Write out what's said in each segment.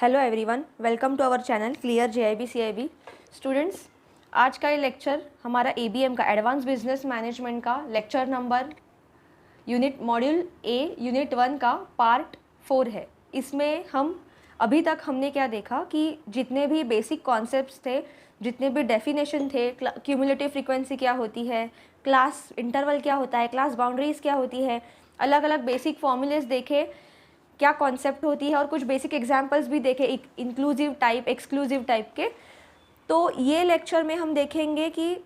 Hello everyone, welcome to our channel clear JIB CIB. Students, आज का ये lecture हमारा एबीएम का एडवांस बिजनेस मैनेजमेंट का lecture number unit module A unit 1 का पार्ट 4 है। इसमें हम अभी तक हमने क्या देखा कि जितने भी बेसिक कॉन्सेप्ट्स थे, जितने भी डेफिनेशन थे, क्यूमुलेटिव फ्रीक्वेंसी क्या होती है, क्लास इंटरवल क्या होता है, क्लास बाउंड्रीज क्या होती है, अलग अलग बेसिक फॉर्मूलेस देखे, क्या कॉन्सेप्ट होती है और कुछ बेसिक एग्जांपल्स भी देखे इंक्लूसिव टाइप, एक्सक्लूसिव टाइप के। तो ये लेक्चर में हम देखेंगे कि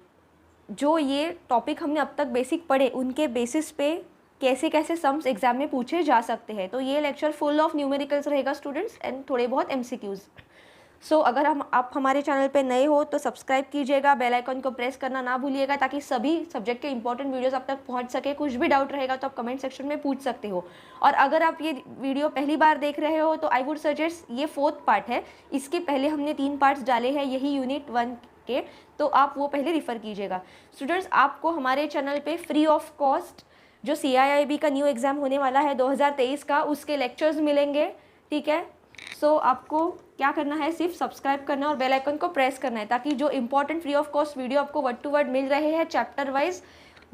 जो ये टॉपिक हमने अब तक बेसिक पढ़े उनके बेसिस पे कैसे कैसे सम्स एग्जाम में पूछे जा सकते हैं। तो ये लेक्चर फुल ऑफ न्यूमेरिकल्स रहेगा स्टूडेंट्स एंड थोड़े बहुत एमसीक्यूज़। सो अगर आप हमारे चैनल पे नए हो तो सब्सक्राइब कीजिएगा, बेल आइकन को प्रेस करना ना भूलिएगा ताकि सभी सब्जेक्ट के इंपॉर्टेंट वीडियोस आप तक पहुंच सके। कुछ भी डाउट रहेगा तो आप कमेंट सेक्शन में पूछ सकते हो। और अगर आप ये वीडियो पहली बार देख रहे हो तो आई वुड सजेस्ट, ये 4th पार्ट है, इसके पहले हमने 3 पार्ट्स डाले हैं यही यूनिट 1 के, तो आप वो पहले रिफ़र कीजिएगा। स्टूडेंट्स, आपको हमारे चैनल पर फ्री ऑफ कॉस्ट जो CIIB का न्यू एग्ज़ाम होने वाला है 2023 का, उसके लेक्चर्स मिलेंगे, ठीक है। सो आपको क्या करना है, सिर्फ सब्सक्राइब करना और बेल आइकन को प्रेस करना है ताकि जो important free of cost video आपको वर्ड टू वर्ड मिल रहे हैं चैप्टर वाइज,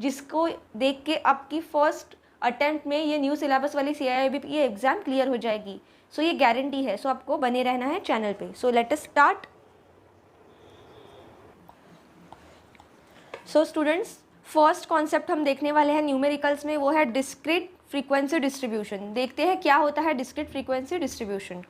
जिसको देख के आपकी फर्स्ट अटेम्प्ट में ये न्यू सिलेबस वाली CIIB की एग्ज़ाम क्लियर हो जाएगी। सो ये गारंटी है। सो आपको बने रहना है चैनल पे। So let us start. So students, first concept हम देखने वाले हैं न्यूमेरिकल्स में, वो है डिस्क्रीट फ्रीक्वेंसी डिस्ट्रीब्यूशन। देखते हैं क्या होता है डिस्क्रीट फ्रीक्वेंसी डिस्ट्रीब्यूशन।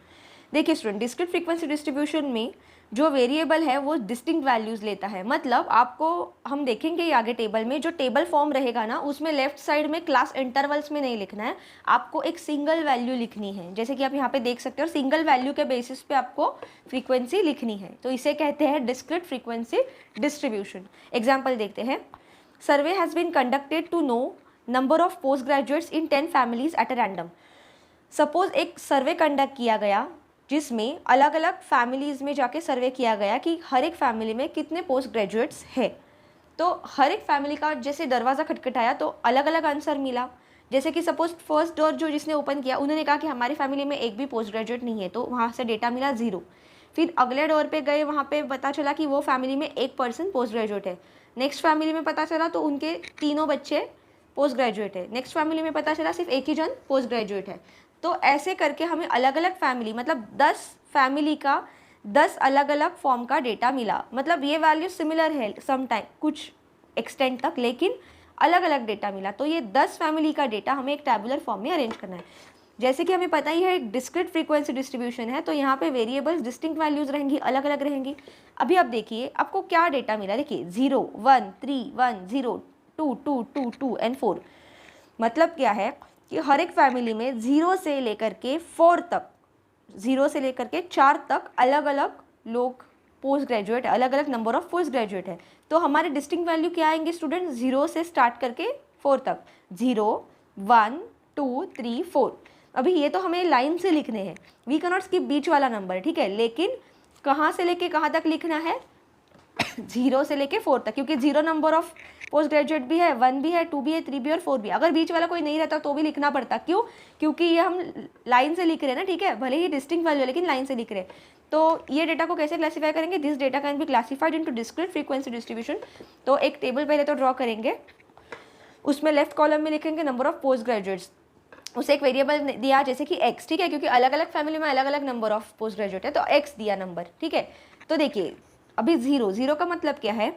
देखिए स्टूडेंट, डिस्क्रीट फ्रीक्वेंसी डिस्ट्रीब्यूशन में जो वेरिएबल है वो डिस्टिंक्ट वैल्यूज़ लेता है। मतलब आपको हम देखेंगे आगे टेबल में, जो टेबल फॉर्म रहेगा ना उसमें लेफ्ट साइड में क्लास इंटरवल्स में नहीं लिखना है, आपको एक सिंगल वैल्यू लिखनी है, जैसे कि आप यहाँ पे देख सकते हो। और सिंगल वैल्यू के बेसिस पे आपको फ्रीक्वेंसी लिखनी है, तो इसे कहते हैं डिस्क्रीट फ्रीक्वेंसी डिस्ट्रीब्यूशन। एग्जाम्पल देखते हैं। Survey has been conducted to know number of post graduates in 10 families at a random. Suppose एक सर्वे कंडक्ट किया गया जिसमें अलग अलग फैमिलीज़ में जाके सर्वे किया गया कि हर एक फैमिली में कितने पोस्ट ग्रेजुएट्स हैं। तो हर एक फैमिली का जैसे दरवाज़ा खटखटाया तो अलग अलग आंसर मिला। जैसे कि सपोज फर्स्ट डोर जो जिसने ओपन किया उन्होंने कहा कि हमारी फैमिली में एक भी पोस्ट ग्रेजुएट नहीं है, तो वहाँ से डेटा मिला 0। फिर अगले डोर पे गए, वहाँ पे पता चला कि वो फैमिली में 1 पर्सन पोस्ट ग्रेजुएट है। नेक्स्ट फैमिली में पता चला तो उनके तीनों बच्चे पोस्ट ग्रेजुएट है। नेक्स्ट फैमिली में पता चला सिर्फ एक ही जन पोस्ट ग्रेजुएट है। तो ऐसे करके हमें अलग अलग फैमिली, मतलब 10 फैमिली का 10 अलग अलग फॉर्म का डेटा मिला। मतलब ये वैल्यू सिमिलर है सम टाइम, कुछ एक्सटेंट तक, लेकिन अलग अलग डेटा मिला। तो ये 10 फैमिली का डेटा हमें एक टैबुलर फॉर्म में अरेंज करना है। जैसे कि हमें पता ही है एक डिस्क्रीट फ्रीक्वेंसी डिस्ट्रीब्यूशन है, तो यहाँ पे वेरिएबल्स डिस्टिंक्ट वैल्यूज़ रहेंगी, अलग अलग रहेंगी। अभी आप देखिए आपको क्या डेटा मिला। देखिए 0 1 3 1 0 2 2 2 2 एंड 4। मतलब क्या है कि हर एक फैमिली में 0 से लेकर के 4 तक, 0 से लेकर के 4 तक अलग अलग लोग पोस्ट ग्रेजुएट है, अलग अलग नंबर ऑफ पोस्ट ग्रेजुएट है। तो हमारे डिस्टिंक्ट वैल्यू क्या आएंगे स्टूडेंट, 0 से स्टार्ट करके 4 तक, 0 1 2 3 4। अभी ये तो हमें लाइन से लिखने हैं, वी कैन नॉट स्किप बीच वाला नंबर, ठीक है। लेकिन कहाँ से लेके कहाँ तक लिखना है 0 से लेके 4 तक, क्योंकि 0 नंबर ऑफ पोस्ट ग्रेजुएट भी है, 1 भी है, 2 भी है, 3 भी और 4 भी। अगर बीच वाला कोई नहीं रहता तो भी लिखना पड़ता। क्यों? क्योंकि ये हम लाइन से लिख रहे हैं ना, ठीक है, भले ही डिस्टिंक्ट वैल्यू लेकिन लाइन से लिख रहे हैं। तो ये डेटा को कैसे क्लासीफाई करेंगे, this data can be classified into discrete frequency distribution. तो एक टेबल पहले तो ड्रॉ करेंगे, उसमें लेफ्ट कॉलम में लिखेंगे नंबर ऑफ पोस्ट ग्रेजुएट्स, उसे एक वेरिएबल दिया जैसे कि x, ठीक है, क्योंकि अलग अलग फैमिली में अलग अलग नंबर ऑफ पोस्ट ग्रेजुएट है, तो x दिया नंबर, ठीक है। तो देखिए अभी 0 का मतलब क्या है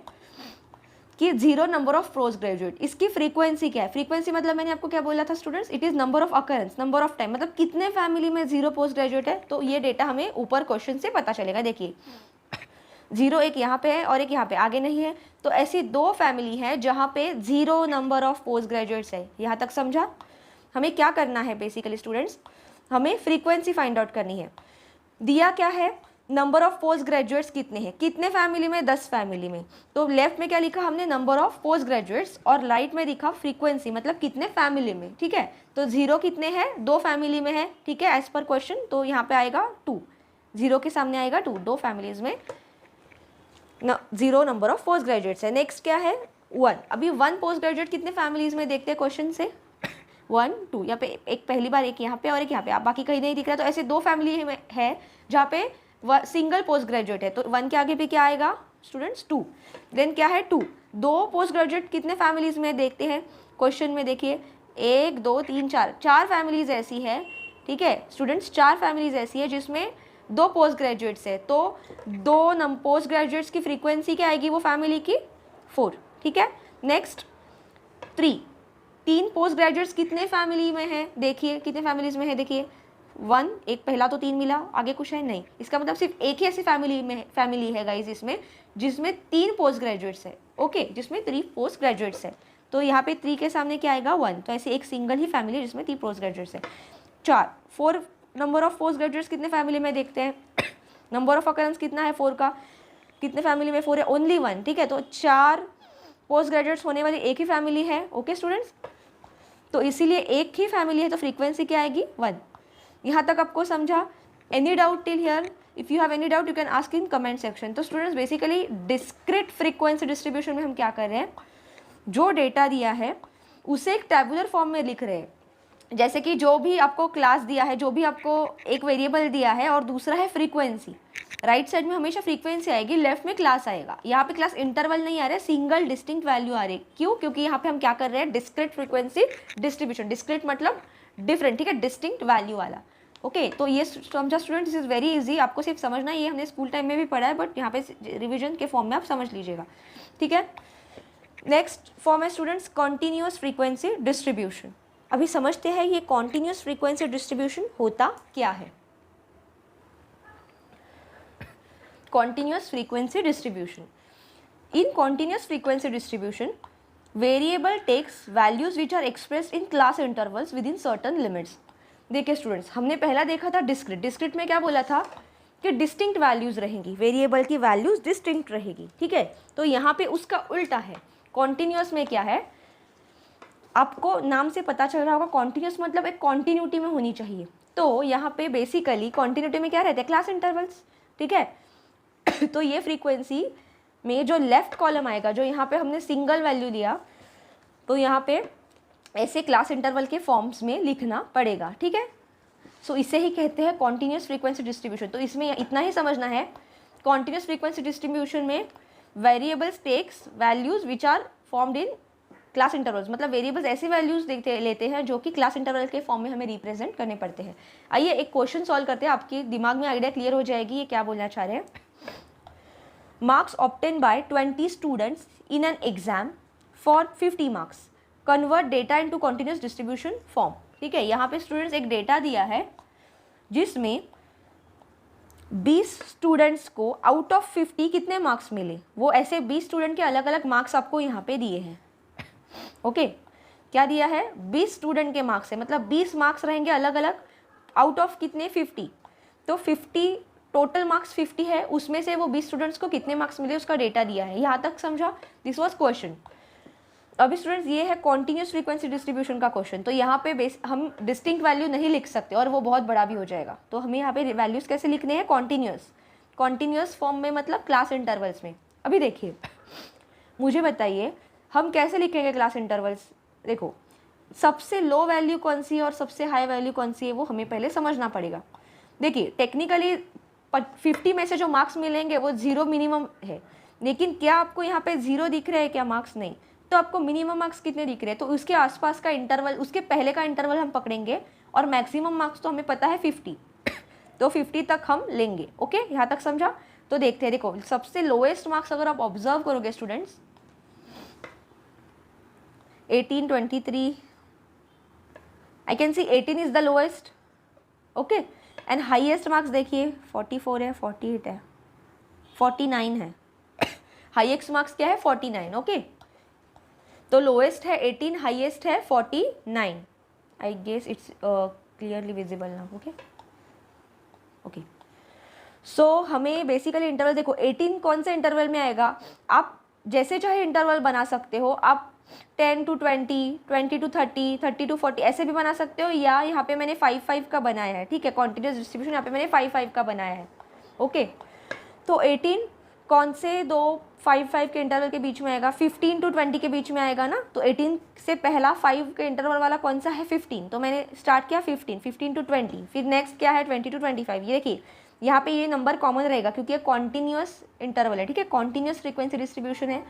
कि 0 नंबर ऑफ पोस्ट ग्रेजुएट, इसकी फ्रीक्वेंसी क्या है। फ्रीक्वेंसी मतलब मैंने आपको क्या बोला था students, it is number of occurrence, number of time, मतलब कितने फैमिली में 0 पोस्ट ग्रेजुएट है। तो ये डेटा हमें ऊपर क्वेश्चन से पता चलेगा। देखिए 0 एक यहाँ पे है और एक यहाँ पे, आगे नहीं है। तो ऐसी 2 फैमिली है जहाँ पे 0 नंबर ऑफ पोस्ट ग्रेजुएट्स है। यहाँ तक समझा। हमें क्या करना है बेसिकली स्टूडेंट्स, हमें फ्रीक्वेंसी फाइंड आउट करनी है। दिया क्या है, नंबर ऑफ पोस्ट ग्रेजुएट्स कितने हैं, कितने फैमिली में, 10 फैमिली में। तो लेफ्ट में क्या लिखा हमने, नंबर ऑफ पोस्ट ग्रेजुएट्स, और राइट में लिखा फ्रीक्वेंसी, मतलब कितने फैमिली में, ठीक है। तो 0 कितने हैं, 2 फैमिली में है, ठीक है, एज पर क्वेश्चन। तो यहाँ पे आएगा 2, 0 के सामने आएगा 2, 2 फैमिलीज में 0 नंबर ऑफ पोस्ट ग्रेजुएट्स है। नेक्स्ट क्या है 1। अभी 1 पोस्ट ग्रेजुएट कितने फैमिलीज में देखते हैं क्वेश्चन से, 1 2, यहाँ पे एक पहली बार एक यहाँ पे और एक यहाँ पे, आप बाकी कहीं नहीं दिख रहा, तो ऐसे 2 फैमिली है जहाँ पे सिंगल पोस्ट ग्रेजुएट है, तो 1 के आगे पे क्या आएगा स्टूडेंट्स 2। देन क्या है 2, 2 पोस्ट ग्रेजुएट कितने फैमिलीज में देखते हैं क्वेश्चन में, देखिए 1 2 3 4, 4 फैमिलीज ऐसी है, ठीक है स्टूडेंट्स, 4 फैमिलीज ऐसी है जिसमें 2 पोस्ट ग्रेजुएट्स है, तो 2 पोस्ट ग्रेजुएट्स की फ्रीक्वेंसी क्या आएगी वो फैमिली की 4, ठीक है। नेक्स्ट 3 पोस्ट ग्रेजुएट्स कितने फैमिली में है, देखिए कितने फैमिलीज में है, देखिए 1, एक पहला तो 3 मिला, आगे कुछ है नहीं, इसका मतलब सिर्फ एक ही ऐसी फैमिली है गाइज इसमें जिसमें 3 पोस्ट ग्रेजुएट्स है, ओके, जिसमें 3 पोस्ट ग्रेजुएट्स है, तो यहाँ पे 3 के सामने क्या आएगा 1, तो ऐसे एक सिंगल ही फैमिली जिसमें 3 पोस्ट ग्रेजुएट्स है। 4 नंबर ऑफ पोस्ट ग्रेजुएट्स कितने फैमिली में देखते हैं, नंबर ऑफ अकरेंस कितना है 4 का, कितने फैमिली में 4 है, ओनली 1, ठीक है, तो 4 पोस्ट ग्रेजुएट्स होने वाली एक ही फैमिली है, ओके स्टूडेंट्स, तो इसीलिए एक ही फैमिली है तो फ्रीक्वेंसी क्या आएगी 1। यहाँ तक आपको समझा? Any doubt till here? If you have any doubt you can ask in comment section. तो students basically discrete frequency distribution में हम क्या कर रहे हैं, जो डेटा दिया है उसे एक टैबुलर फॉर्म में लिख रहे हैं, जैसे कि जो भी आपको क्लास दिया है, जो भी आपको एक वेरिएबल दिया है और दूसरा है फ्रीक्वेंसी, राइट साइड में हमेशा फ्रीक्वेंसी आएगी, लेफ्ट में क्लास आएगा। यहाँ पे क्लास इंटरवल नहीं आ रहा है, सिंगल डिस्टिंक्ट वैल्यू आ रही है, क्यों? क्योंकि यहाँ पे हम क्या कर रहे हैं, डिस्क्रीट फ्रीक्वेंसी डिस्ट्रीब्यूशन, डिस्क्रीट मतलब डिफरेंट, ठीक है, डिस्टिंक्ट वैल्यू वाला, ओके। तो ये समझा student, this is very easy, आपको सिर्फ समझना, ये हमने स्कूल टाइम में भी पढ़ा है, बट यहाँ पे रिविजन के फॉर्म में आप समझ लीजिएगा, ठीक है। नेक्स्ट फॉर्म है स्टूडेंट्स कॉन्टिन्यूअस फ्रीक्वेंसी डिस्ट्रीब्यूशन। अभी समझते हैं ये कॉन्टिन्यूअस फ्रीक्वेंसी डिस्ट्रीब्यूशन होता क्या है। Continuous frequency distribution. In continuous frequency distribution, variable takes values which are expressed in class intervals within certain limits. देखिए स्टूडेंट्स, हमने पहला देखा था डिस्क्रीट, डिस्क्रीट में क्या बोला था कि डिस्टिंक्ट वैल्यूज रहेंगी, वेरिएबल की वैल्यूज डिस्टिंक्ट रहेगी, ठीक है। तो यहाँ पे उसका उल्टा है, कॉन्टिन्यूअस में क्या है, आपको नाम से पता चल रहा होगा, कॉन्टिन्यूअस मतलब एक कॉन्टिन्यूटी में होनी चाहिए, तो यहाँ पे बेसिकली कॉन्टिन्यूटी में क्या रहता है, क्लास इंटरवल्स, ठीक है। तो ये फ्रीक्वेंसी में जो लेफ्ट कॉलम आएगा, जो यहाँ पे हमने सिंगल वैल्यू लिया, तो यहाँ पे ऐसे क्लास इंटरवल के फॉर्म्स में लिखना पड़ेगा, ठीक है। सो इसे ही कहते हैं कॉन्टिन्यूअस फ्रीक्वेंसी डिस्ट्रीब्यूशन। तो इसमें इतना ही समझना है, कॉन्टिन्यूअस फ्रीक्वेंसी डिस्ट्रीब्यूशन में variables takes values which are formed in class intervals, मतलब वेरिएबल्स ऐसी वैल्यूज लेते हैं जो कि क्लास इंटरवल के फॉर्म में हमें रिप्रेजेंट करने पड़ते हैं। आइए एक क्वेश्चन सॉल्व करते हैं, आपके दिमाग में आइडिया क्लियर हो जाएगी ये क्या बोलना चाह रहे हैं। Marks obtained by 20 students in an exam for 50 marks. Convert data into continuous distribution form. ठीक है, यहाँ पे स्टूडेंट्स एक डेटा दिया है जिसमें 20 स्टूडेंट्स को आउट ऑफ 50 कितने मार्क्स मिले, वो ऐसे 20 स्टूडेंट के अलग अलग मार्क्स आपको यहाँ पे दिए हैं, ओके। क्या दिया है, 20 स्टूडेंट के मार्क्स है, मतलब 20 मार्क्स रहेंगे अलग अलग, आउट ऑफ कितने 50, तो 50 टोटल मार्क्स 50 है, उसमें से वो 20 स्टूडेंट्स को कितने मार्क्स मिले उसका डेटा दिया है। यहाँ तक समझा, दिस वाज क्वेश्चन। अभी स्टूडेंट्स ये है कॉन्टिन्यूअस फ्रीक्वेंसी डिस्ट्रीब्यूशन का क्वेश्चन, तो यहाँ पे हम डिस्टिंक्ट वैल्यू नहीं लिख सकते और वो बहुत बड़ा भी हो जाएगा, तो हमें यहाँ पे वैल्यूज़ कैसे लिखने हैं, कॉन्टिन्यूअस फॉर्म में, मतलब क्लास इंटरवल्स में। अभी देखिए, मुझे बताइए हम कैसे लिखेंगे क्लास इंटरवल्स। देखो, सबसे लो वैल्यू कौन सी है और सबसे हाई वैल्यू कौन सी है वो हमें पहले समझना पड़ेगा। देखिए टेक्निकली 50 में से जो मार्क्स मिलेंगे वो 0 मिनिमम है, लेकिन क्या आपको यहाँ पे 0 दिख रहे हैं क्या मार्क्स, नहीं, तो आपको मिनिमम मार्क्स कितने दिख रहे हैं, तो उसके आसपास का इंटरवल, उसके पहले का इंटरवल हम पकड़ेंगे, और मैक्सिमम मार्क्स तो हमें पता है 50, तो 50 तक हम लेंगे, ओके। यहाँ तक समझा। तो देखते हैं, देखो सबसे लोएस्ट मार्क्स अगर आप ऑब्जर्व करोगे students 18, 23, I can see 18 is the lowest, okay. And highest marks देखिए 44 है, 48 है, 49 है, हाईएस्ट मार्क्स क्या है 49, ओके। तो लोएस्ट है 18, हाईएस्ट है 49, I guess it's clearly visible ना, ओके ओके। सो हमें बेसिकली इंटरवल देखो 18 कौन से इंटरवल में आएगा, आप जैसे चाहे इंटरवल बना सकते हो, आप 10 to 20, 20 to 30, 30 to 40 ऐसे भी बना सकते हो, या यहाँ पे मैंने 5-5 का बनाया है, ठीक है, कॉन्टिन्यूस डिस्ट्रीब्यूशन यहाँ पे मैंने 5-5 का बनाया है, ओके। तो 18 कौन से दो 5-5 के इंटरवल के बीच में आएगा, 15 to 20 के बीच में आएगा ना। तो 18 से पहला 5 के इंटरवल वाला कौन सा है, 15। तो मैंने स्टार्ट किया 15 to 20। फिर नेक्स्ट क्या है 20 to 25। ये देखिए यहाँ पे ये नंबर कॉमन रहेगा क्योंकि ये कॉन्टिन्यूअस इंटरवल है, ठीक है, कॉन्टिन्यूअस फ्रीक्वेंसी डिस्ट्रीब्यूशन है।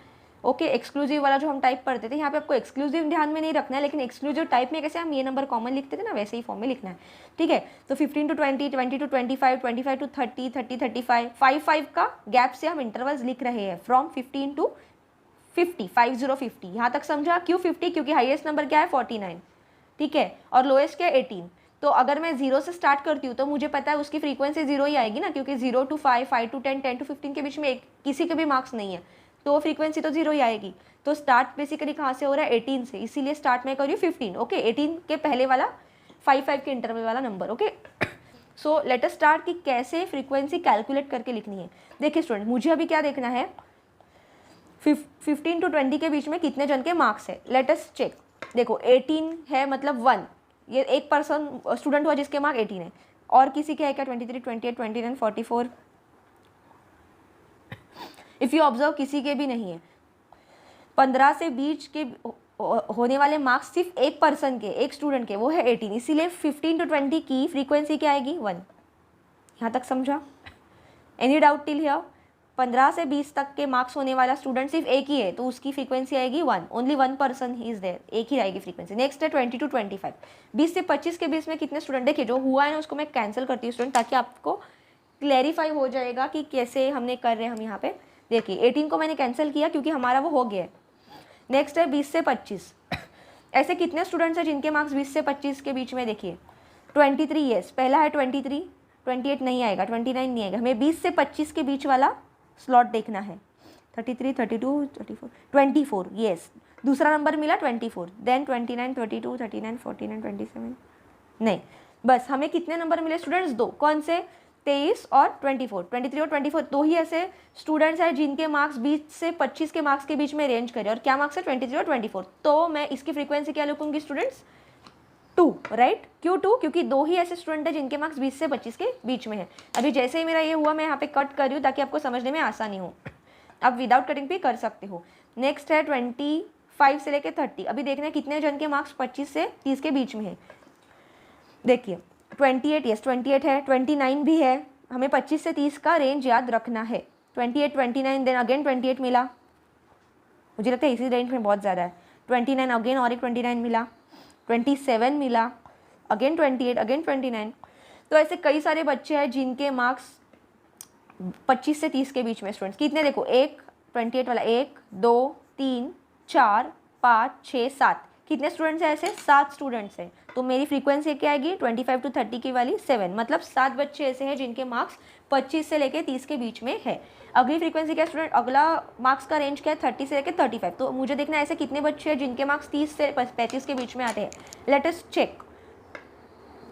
ओके, एक्सक्लूसिव वाला जो हम टाइप पढ़ते थे, यहाँ पे आपको एक्सक्लूसिव ध्यान में नहीं रखना है, लेकिन एक्सक्लूसिव टाइप में कैसे हम ये नंबर कॉमन लिखते थे ना, वैसे ही फॉर्म में लिखना है, ठीक है। तो 15 to 20, 20 to 25, 25 to 30, 30, 35, 5 का गैप से हम इंटरवल्स लिख रहे हैं, फ्रॉम 15 to 50, 50, यहाँ तक समझा। क्यों 50? क्योंकि हाईएस्ट नंबर क्या है 49, ठीक है, और लोएस्ट क्या है 18। तो अगर मैं 0 से स्टार्ट करती हूँ तो मुझे पता है उसकी फ्रीक्वेंसी 0 ही आएगी ना, क्योंकि 0 to 5, 5 to 10, 10 to 15 के बीच में किसी के भी मार्क्स नहीं है, तो वो फ्रीक्वेंसी तो 0 ही आएगी। तो स्टार्ट बेसिकली कहाँ से हो रहा है 18 से, इसीलिए स्टार्ट मैं कर रही हूँ 15। ओके, 18 के पहले वाला 5-5 के इंटरवल वाला number. Okay, so let us start कि कैसे फ्रीक्वेंसी कैलकुलेट करके लिखनी है। देखिए स्टूडेंट, मुझे अभी क्या देखना है, 15 to 20 के बीच में कितने जन के मार्क्स है। Let us check. देखो 18 है मतलब 1, ये एक पर्सन स्टूडेंट हुआ जिसके मार्क 18 है, और किसी के है क्या 23, 28, 29, 44। इफ़ यू ऑब्जर्व किसी के भी नहीं है। 15 से 20 के होने वाले मार्क्स सिर्फ एक पर्सन के, एक स्टूडेंट के, वो है 18। इसीलिए 15 to 20 की फ्रीक्वेंसी क्या आएगी 1। यहाँ तक समझा? Any doubt till here? 15 से 20 तक के मार्क्स होने वाला स्टूडेंट सिर्फ एक ही है, तो उसकी फ्रीक्वेंसी आएगी 1। ओनली 1 पर्सन ही इज देयर, एक ही आएगी फ्रीक्वेंसी। नेक्स्ट है 20 to 25। 20 से 25 के बीच में कितने स्टूडेंट, देखिए जो हुआ है ना उसको मैं कैंसिल करती हूँ स्टूडेंट, ताकि आपको क्लैरिफाई हो जाएगा कि कैसे हमने कर रहे हैं हम यहाँ पे। देखिए 18 को मैंने कैंसिल किया क्योंकि हमारा वो हो गया है। नेक्स्ट है 20 से 25। ऐसे कितने स्टूडेंट्स हैं जिनके मार्क्स 20 से 25 के बीच में, देखिए 23, यस, पहला है 23, 28 नहीं आएगा, 29 नहीं आएगा, हमें 20 से 25 के बीच वाला स्लॉट देखना है। 33, 32, 34, 24, यस, दूसरा नंबर मिला 24, देन 29, 32, 39, 49, 27, नहीं, बस हमें कितने नंबर मिले स्टूडेंट्स, दो। कौन से, 23 और 24, 23 और 24, दो ही ऐसे स्टूडेंट्स हैं जिनके मार्क्स 20 से 25 के मार्क्स के बीच में रेंज करें। और क्या मार्क्स है 23 और 24, तो मैं इसकी फ्रीक्वेंसी क्या लिखूंगी स्टूडेंट्स 2, राइट। क्यों 2? क्योंकि दो ही ऐसे स्टूडेंट हैं जिनके मार्क्स 20 से 25 के बीच में है। अभी जैसे ही मेरा ये हुआ मैं यहाँ पे कट कर रही हूँ ताकि आपको समझने में आसानी हो, आप विदाउट कटिंग भी कर सकते हो। नेक्स्ट है 25 से लेकर 30। अभी देखना है कितने जन के मार्क्स 25 से 30 के बीच में है। देखिए 28, यस 28 है, 29 भी है, हमें 25 से 30 का रेंज याद रखना है। 28, 29, देन अगेन 28 मिला, मुझे लगता है इसी रेंज में बहुत ज़्यादा है। 29 अगेन और एक 29 मिला, 27 मिला, अगेन 28, अगेन 29। तो ऐसे कई सारे बच्चे हैं जिनके मार्क्स 25 से 30 के बीच में। स्टूडेंट्स कितने, देखो एक 28 वाला, 1, 2, 3, 4, 5, 6, 7, कितने स्टूडेंट्स हैं ऐसे, 7 स्टूडेंट्स हैं। तो मेरी फ्रीक्वेंसी क्या आएगी 25 to 30 की वाली 7, मतलब 7 बच्चे ऐसे हैं जिनके मार्क्स 25 से लेकर 30 के बीच में है। अगली फ्रीक्वेंसी क्या स्टूडेंट, अगला मार्क्स का रेंज क्या है 30 से लेकर 35। तो मुझे देखना है ऐसे कितने बच्चे हैं जिनके मार्क्स 30 से 35 के बीच में आते हैं। Late us check.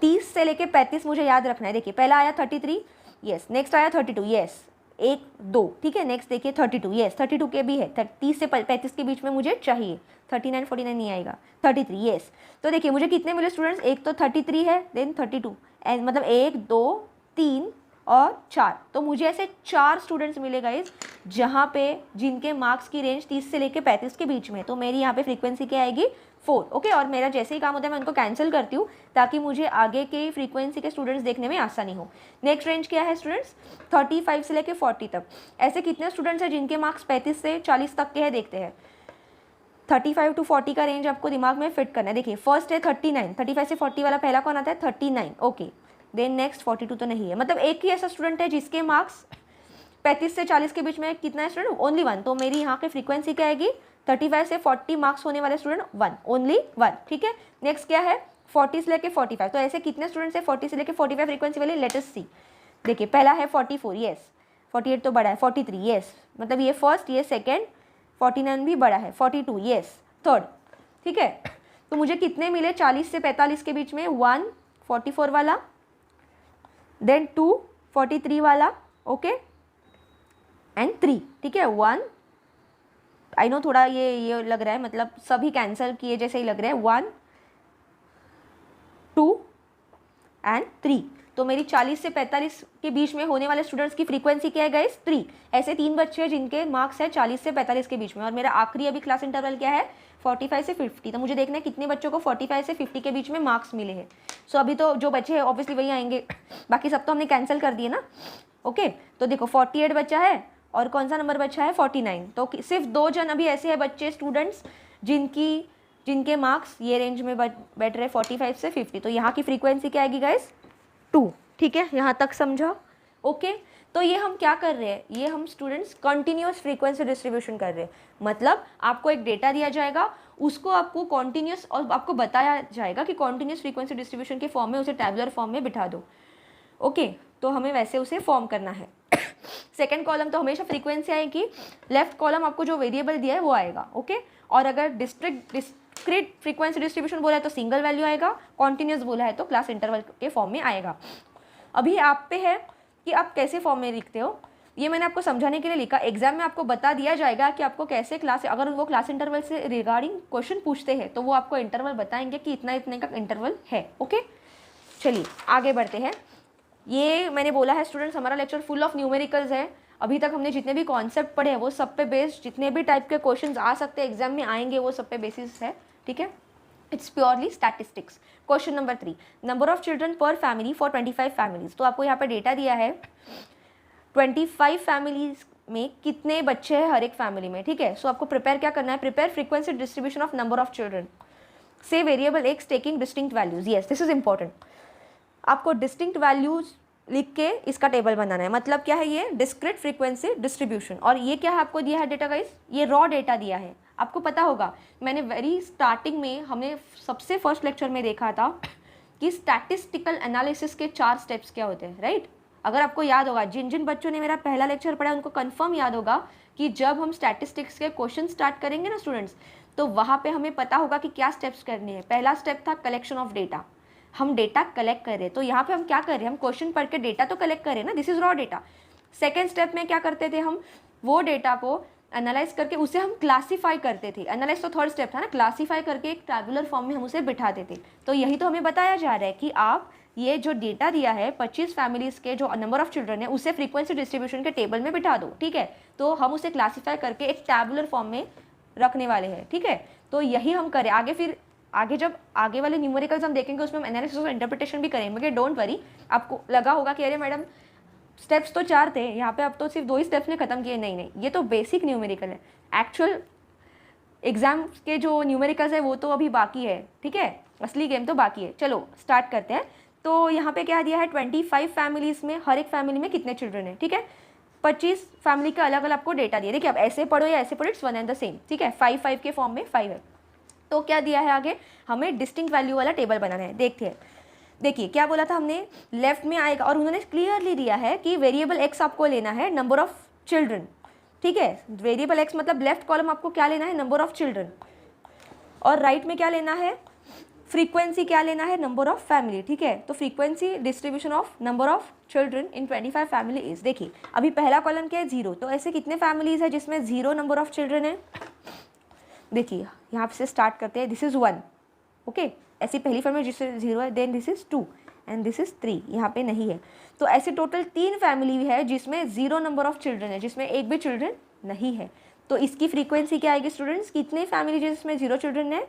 30 से लेकर 35 मुझे याद रखना है। देखिए पहला आया 33, यस, नेक्स्ट आया 32, यस, 1, 2, ठीक है। नेक्स्ट देखिए 32, यस, 32 के भी है, 30 से 35 के बीच में मुझे चाहिए। 39, 49 नहीं आएगा, 33, यस। तो देखिए मुझे कितने मिले स्टूडेंट्स, एक तो 33 है, देन 32, एंड मतलब 1, 2, 3 और 4। तो मुझे ऐसे 4 स्टूडेंट्स मिले गाइस जहाँ पे जिनके मार्क्स की रेंज 30 से लेकर 35 के बीच में। तो मेरी यहाँ पे फ्रीक्वेंसी क्या आएगी 4। ओके, और मेरा जैसे ही काम होता है मैं उनको कैंसिल करती हूँ ताकि मुझे आगे के फ्रीक्वेंसी के स्टूडेंट्स देखने में आसानी हो। नेक्स्ट रेंज क्या है स्टूडेंट्स, 35 से लेकर 40 तक। ऐसे कितने स्टूडेंट्स हैं जिनके मार्क्स 35 से 40 तक के हैं, देखते हैं। 35 to 40 का रेंज आपको दिमाग में फिट करना है। देखिए फर्स्ट है 39, 35 से 40 वाला पहला कौन आता है 39, ओके। देन नेक्स्ट 42 तो नहीं है, मतलब एक ही ऐसा स्टूडेंट है जिसके मार्क्स 35 से 40 के बीच में। कितना है स्टूडेंट, ओनली 1। तो मेरी यहाँ की फ्रीक्वेंसी क्या आएगी 35 से 40 मार्क्स होने वाले स्टूडेंट 1, ओनली 1, ठीक है। नेक्स्ट क्या है 40 से लेकर 45। तो ऐसे कितने स्टूडेंट्स है 40 से लेकर 45 फ्रीक्वेंसी वाले, लेट अस सी। देखिए पहला है 44, यस, 48 तो बड़ा है, 43, यस, मतलब ये फर्स्ट, ये सेकेंड, 49 भी बड़ा है, 42, यस, थर्ड, ठीक है। तो मुझे कितने मिले 40 से 45 के बीच में, 1 44 वाला, देन 2 43 वाला, ओके, एंड 3, ठीक है। 1, आई नो थोड़ा ये लग रहा है, मतलब सभी कैंसिल किए जैसे ही लग रहा है। 1 2 एंड 3, तो मेरी 40 से 45 के बीच में होने वाले स्टूडेंट्स की फ्रीक्वेंसी क्या है गाइस? 3। ऐसे 3 बच्चे हैं जिनके मार्क्स है 40 से 45 के बीच में, और मेरा आखिरी अभी क्लास इंटरवल क्या है? 45 से 50। तो मुझे देखना है कितने बच्चों को 45 से 50 के बीच में मार्क्स मिले हैं। सो अभी तो जो बच्चे हैं ऑब्वियसली वही आएंगे, बाकी सब तो हमने कैंसिल कर दिए ना। ओके, तो देखो 48 बच्चा है और कौन सा नंबर बचा है? 49। तो सिर्फ 2 जन अभी ऐसे हैं बच्चे स्टूडेंट्स जिनके मार्क्स ये रेंज में बैठ रहे 45 से 50। तो यहाँ की फ्रीक्वेंसी क्या आएगी गाइस? 2। ठीक है, यहाँ तक समझा? ओके, तो ये हम क्या कर रहे हैं? ये हम स्टूडेंट्स कंटिन्यूअस फ्रीक्वेंसी डिस्ट्रीब्यूशन कर रहे हैं। मतलब आपको एक डेटा दिया जाएगा, उसको आपको कॉन्टिन्यूस और आपको बताया जाएगा कि कॉन्टिन्यूस फ्रीक्वेंसी डिस्ट्रीब्यूशन के फॉर्म में उसे टैबुलर फॉर्म में बिठा दो। ओके, तो हमें वैसे उसे फॉर्म करना है। सेकेंड कॉलम तो हमेशा फ्रीक्वेंसी आएगी, लेफ्ट कॉलम आपको जो वेरिएबल दिया है वो आएगा। ओके, और अगर डिस्क्रीट फ्रीक्वेंसी डिस्ट्रीब्यूशन बोला है तो सिंगल वैल्यू आएगा, कॉन्टिन्यूस बोला है तो क्लास इंटरवल के फॉर्म में आएगा। अभी आप पे है कि आप कैसे फॉर्म में लिखते हो, ये मैंने आपको समझाने के लिए लिखा। एग्जाम में आपको बता दिया जाएगा कि आपको कैसे क्लास, अगर वो क्लास इंटरवल से रिगार्डिंग क्वेश्चन पूछते हैं तो वो आपको इंटरवल बताएंगे कि इतना इतने का इंटरवल है। ओके, चलिए आगे बढ़ते हैं। ये मैंने बोला है स्टूडेंट्स, हमारा लेक्चर फुल ऑफ न्यूमेरिकल्स है। अभी तक हमने जितने भी कॉन्सेप्ट पढ़े हैं वो सब पे बेस्ड, जितने भी टाइप के क्वेश्चंस आ सकते हैं एग्जाम में आएंगे वो सब पे बेसिस है। ठीक है, it's purely statistics. Question number 3, number of children पर फैमिली फॉर 25 फैमिलीज। तो आपको यहाँ पे डेटा दिया है 25 फैमिलीज में कितने बच्चे हैं हर एक फैमिली में। ठीक है, सो आपको प्रिपेयर क्या करना है? Prepare frequency distribution of number of children से variable X taking distinct values. Yes, this is important. आपको डिस्टिंक्ट वैल्यूज लिख के इसका टेबल बनाना है। मतलब क्या है? ये डिस्क्रीट फ्रीक्वेंसी डिस्ट्रीब्यूशन। और ये क्या है आपको दिया है डेटा गाइस? ये रॉ डेटा दिया है। आपको पता होगा मैंने वेरी स्टार्टिंग में, हमने सबसे फर्स्ट लेक्चर में देखा था कि स्टैटिस्टिकल एनालिसिस के 4 स्टेप्स क्या होते हैं, राइट? अगर आपको याद होगा, जिन जिन बच्चों ने मेरा पहला लेक्चर पढ़ा उनको कंफर्म याद होगा कि जब हम स्टैटिस्टिक्स के क्वेश्चन स्टार्ट करेंगे ना स्टूडेंट्स, तो वहाँ पे हमें पता होगा कि क्या स्टेप्स करने हैं। पहला स्टेप था कलेक्शन ऑफ डेटा। हम डेटा कलेक्ट कर रहे हैं, तो यहाँ पे हम क्या कर रहे हैं? हम क्वेश्चन पढ़ के डेटा तो कलेक्ट कर रहे हैं ना, this is raw data. Second step में क्या करते थे? हम वो डेटा को एनालाइज करके उसे हम क्लासीफाई करते थे। एनालाइज तो थर्ड स्टेप था ना, क्लासीफाई करके एक टैबुलर फॉर्म में हम उसे बिठाते थे। तो यही तो हमें बताया जा रहा है कि आप ये जो डेटा दिया है 25 फैमिलीज के जो नंबर ऑफ चिल्ड्रन है उसे फ्रीक्वेंसी डिस्ट्रीब्यूशन के टेबल में बिठा दो। ठीक है, तो हम उसे क्लासीफाई करके एक टैबुलर फॉर्म में रखने वाले हैं। ठीक है, तो यही हम करें आगे। फिर आगे जब आगे वाले न्यूमेरिकल्स हम देखेंगे उसमें हम एनालिसिस और इंटरप्रिटेशन भी करेंगे। डोंट वरी, आपको लगा होगा कि अरे मैडम स्टेप्स तो 4 थे, यहाँ पे अब तो सिर्फ 2 ही स्टेप्स ने खत्म किए। नहीं, ये तो बेसिक न्यूमेरिकल है। एक्चुअल एग्जाम के जो न्यूमेरिकल्स है वो तो अभी बाकी है। ठीक है, असली गेम तो बाकी है। चलो स्टार्ट करते हैं। तो यहाँ पे क्या दिया है? 25 फैमिलीज में हर एक फैमिली में कितने चिल्ड्रन है। ठीक है, 25 फैमिली का अलग अलग आपको डेटा दिया। देखिए, अब ऐसे पढ़ो या ऐसे पढ़ो, it's one and the same. ठीक है, 5 के फॉर्म में 5 है। तो क्या दिया है आगे? हमें डिस्टिंक्ट वैल्यू वाला टेबल बनाना है। देखते हैं, देखिए क्या बोला था हमने, लेफ्ट में आएगा और उन्होंने क्लियरली दिया है कि वेरिएबल एक्स आपको लेना है नंबर ऑफ चिल्ड्रन। ठीक है, वेरिएबल एक्स मतलब लेफ्ट कॉलम आपको क्या लेना है? Number of children. और राइट में क्या लेना है? फ्रीक्वेंसी क्या लेना है? Number of family. ठीक है, तो frequency distribution of number of children in 25 family is. देखिए अभी पहला कॉलम क्या है? 0। तो ऐसे कितने फैमिलीज है जिसमें 0 नंबर ऑफ चिल्ड्रन है? देखिए यहाँ से स्टार्ट करते हैं। This is 1। ओके, ऐसी पहली फैमिली जिसमें 0 है, then this is 2 and this is 3। यहाँ पे नहीं है। तो ऐसे टोटल 3 फैमिली है जिसमें 0 नंबर ऑफ चिल्ड्रन है, जिसमें एक भी चिल्ड्रन नहीं है। तो इसकी फ्रीक्वेंसी क्या आएगी स्टूडेंट्स? कितने फैमिली जिसमें 0 चिल्ड्रन है?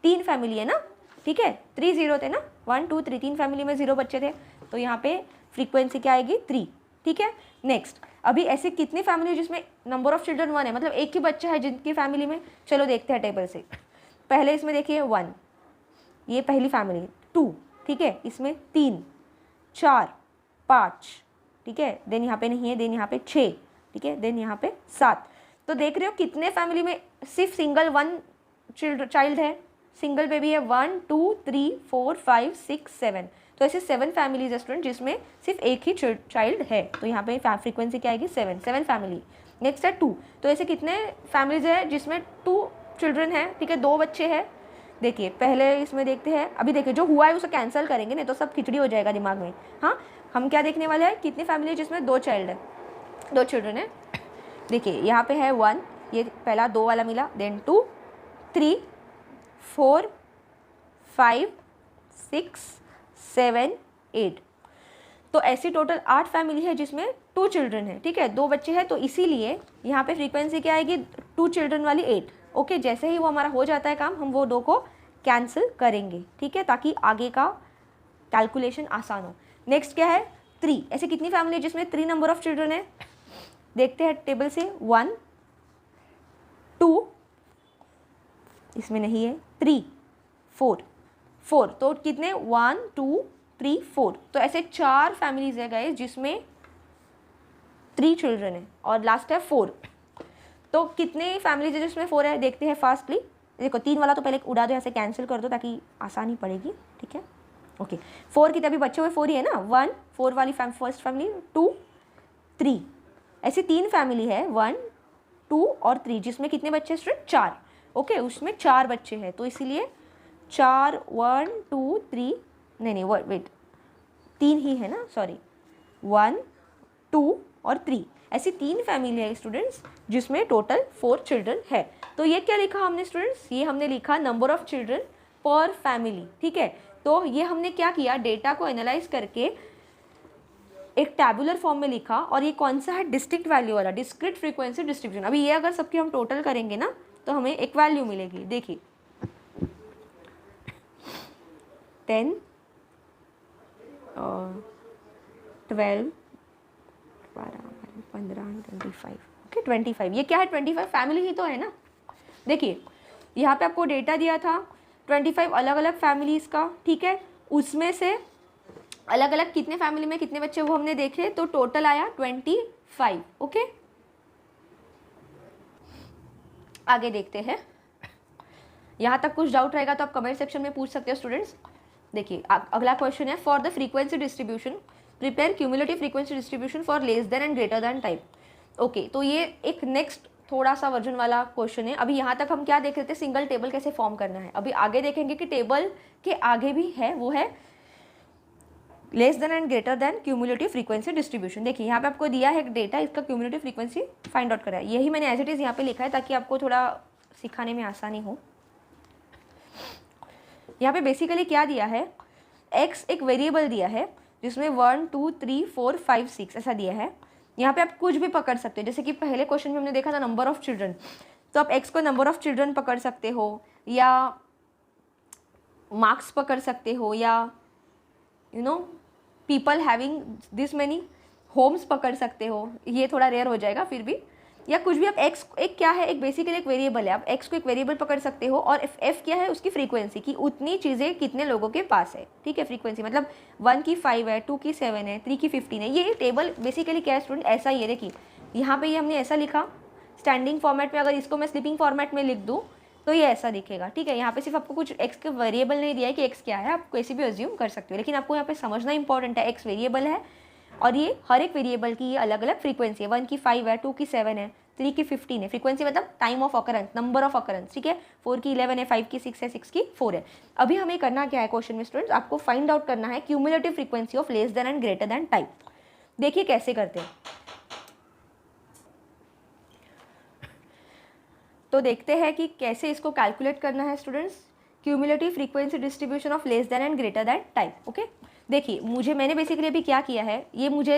3 फैमिली है ना। ठीक है, 3 0 थे ना, 1 2 3, 3 फैमिली में 0 बच्चे थे। तो यहाँ पे फ्रीक्वेंसी क्या आएगी? 3। ठीक है, नेक्स्ट अभी ऐसे कितनी फैमिली जिसमें नंबर ऑफ चिल्ड्रन 1 है, मतलब एक ही बच्चा है जिनकी फैमिली में। चलो देखते हैं टेबल से। पहले इसमें देखिए 1, ये पहली फैमिली। 2, ठीक है, इसमें 3 4 5, ठीक है, देन यहाँ पे नहीं है, देन यहाँ पे 6, ठीक है, देन यहाँ पे 7। तो देख रहे हो कितने फैमिली में सिर्फ सिंगल 1 चाइल्ड है, सिंगल बेबी है। 1 2 3 4 5 6 7। तो ऐसे 7 फैमिलीज है स्टूडेंट जिसमें सिर्फ एक ही चाइल्ड है। तो यहाँ पे फ्रीक्वेंसी क्या आएगी? 7 फैमिली। नेक्स्ट है 2। तो ऐसे कितने फैमिलीज है जिसमें 2 चिल्ड्रन है, ठीक है, 2 बच्चे हैं। देखिए पहले इसमें देखते हैं, अभी देखिए जो हुआ है उसे कैंसिल करेंगे, नहीं तो सब खिचड़ी हो जाएगा दिमाग में। हाँ, हम क्या देखने वाले हैं? कितनी फैमिली है जिसमें 2 चाइल्ड है, 2 चिल्ड्रन है। देखिए यहाँ पे है 1, ये पहला 2 वाला मिला, देन 2 3 4 5 6 7 8। तो ऐसी टोटल 8 फैमिली है जिसमें 2 चिल्ड्रन है, ठीक है, 2 बच्चे हैं, तो इसीलिए यहाँ पे फ्रीक्वेंसी क्या आएगी, 2 चिल्ड्रन वाली 8। ओके, जैसे ही वो हमारा हो जाता है काम, हम वो 2 को कैंसिल करेंगे, ठीक है, ताकि आगे का कैलकुलेशन आसान हो। नेक्स्ट क्या है, 3। ऐसे कितनी फैमिली है जिसमें 3 नंबर ऑफ चिल्ड्रन है, देखते हैं टेबल से, 1 2, इसमें नहीं है, 3 4 4, तो कितने, 1 2 3 4, तो ऐसे 4 फैमिलीज है गाइस जिसमें 3 चिल्ड्रन है, और लास्ट है 4। तो कितने फैमिलीज है जिसमें 4 है, देखते हैं फास्टली। देखो 3 वाला तो पहले उड़ा दो, ऐसे कैंसिल कर दो ताकि आसानी पड़ेगी, ठीक है। ओके, 4 की तभी बच्चे हुए 4 ही है ना, 1 4 वाली फर्स्ट फैमिली, 2 3, ऐसे 3 फैमिली है, 1 2 और 3, जिसमें कितने बच्चे स्टूडेंट, 4। ओके, उसमें 4 बच्चे हैं, तो इसीलिए 4 1 2 3, नहीं वेट, 3 ही है ना, सॉरी, 1 2 और 3, ऐसी 3 फैमिली है स्टूडेंट्स जिसमें टोटल 4 चिल्ड्रन है। तो ये क्या लिखा हमने स्टूडेंट्स, ये हमने लिखा नंबर ऑफ चिल्ड्रन पर फैमिली, ठीक है। तो ये हमने क्या किया, डेटा को एनालाइज करके एक टैबुलर फॉर्म में लिखा, और ये कौन सा है, डिस्क्रीट वैल्यू वाला, डिस्क्रीट फ्रीक्वेंसी डिस्ट्रीब्यूशन। अभी ये अगर सबकी हम टोटल करेंगे ना तो हमें एक वैल्यू मिलेगी, देखिए 10 12 12 15 25, ओके 25, ये क्या है, 25 फैमिली ही तो है ना। देखिए यहाँ पे आपको डेटा दिया था 25 अलग अलग फैमिलीज़ का, ठीक है, उसमें से अलग अलग कितने फैमिली में कितने बच्चे वो हमने देखे, तो टोटल आया 25। ओके, आगे देखते हैं। यहाँ तक कुछ डाउट रहेगा तो आप कमेंट सेक्शन में पूछ सकते हो स्टूडेंट्स। देखिए अगला क्वेश्चन है, for the frequency distribution prepare cumulative frequency distribution for less than and greater than type. Okay, तो ये एक नेक्स्ट थोड़ा सा वर्जन वाला क्वेश्चन है। अभी यहाँ तक हम क्या देख रहे थे, सिंगल टेबल कैसे फॉर्म करना है। अभी आगे देखेंगे कि टेबल के आगे भी है, वो है less than and greater than cumulative frequency distribution. देखिए यहाँ पे आपको दिया है डेटा, इसका क्यूमुलेटिव फ्रीक्वेंसी फाइंड आउट करा है, यही मैंने एज इट इज़ यहाँ पे लिखा है ताकि आपको थोड़ा सिखाने में आसानी हो। यहाँ पे बेसिकली क्या दिया है, x एक वेरिएबल दिया है जिसमें 1 2 3 4 5 6 ऐसा दिया है। यहाँ पे आप कुछ भी पकड़ सकते हो, जैसे कि पहले क्वेश्चन में हमने देखा था नंबर ऑफ चिल्ड्रन, तो आप x को नंबर ऑफ चिल्ड्रन पकड़ सकते हो, या मार्क्स पकड़ सकते हो, या you know people having this many homes पकड़ सकते हो, ये थोड़ा रेयर हो जाएगा फिर भी, या कुछ भी। आप x एक क्या है, एक बेसिकली एक वेरिएबल है, आप x को एक वेरिएबल पकड़ सकते हो, और f क्या है, उसकी फ्रीक्वेंसी की उतनी चीज़ें कितने लोगों के पास है, ठीक है। फ्रीक्वेंसी मतलब 1 की 5 है, 2 की 7 है, 3 की 15 है। ये टेबल बेसिकली क्या है स्टूडेंट, ऐसा ही है। देखिए यहाँ पे ये हमने ऐसा लिखा स्टैंडिंग फॉर्मेट में, अगर इसको मैं स्लीपिंग फॉर्मेट में लिख दूँ तो ये ऐसा दिखेगा, ठीक है। यहाँ पे सिर्फ आपको कुछ x के वेरिएबल नहीं दिया है कि x क्या है, आप कैसे भी अज्यूम कर सकते हो, लेकिन आपको यहाँ पे समझना इंपॉर्टेंट है, x वेरिएबल है और ये हर एक वेरिएबल की ये अलग अलग फ्रीक्वेंसी है। 1 की 5 है, 2 की 7 है, 3 की 15 है। फ्रीक्वेंसी मतलब time of occurrence, number of occurrence, ठीक है। 4 की 11 है, 5 की 6 है, 6 की 4 है। अभी हमें करना क्या है क्वेश्चन में स्टूडेंट्स, आपको फाइंड आउट करना है cumulative frequency of less than and greater than type. देखिए कैसे करते हैं, तो देखते हैं कि कैसे इसको कैलकुलेट करना है students, cumulative frequency distribution of less than and greater than type. Okay, देखिए मैंने बेसिकली अभी क्या किया है, ये मुझे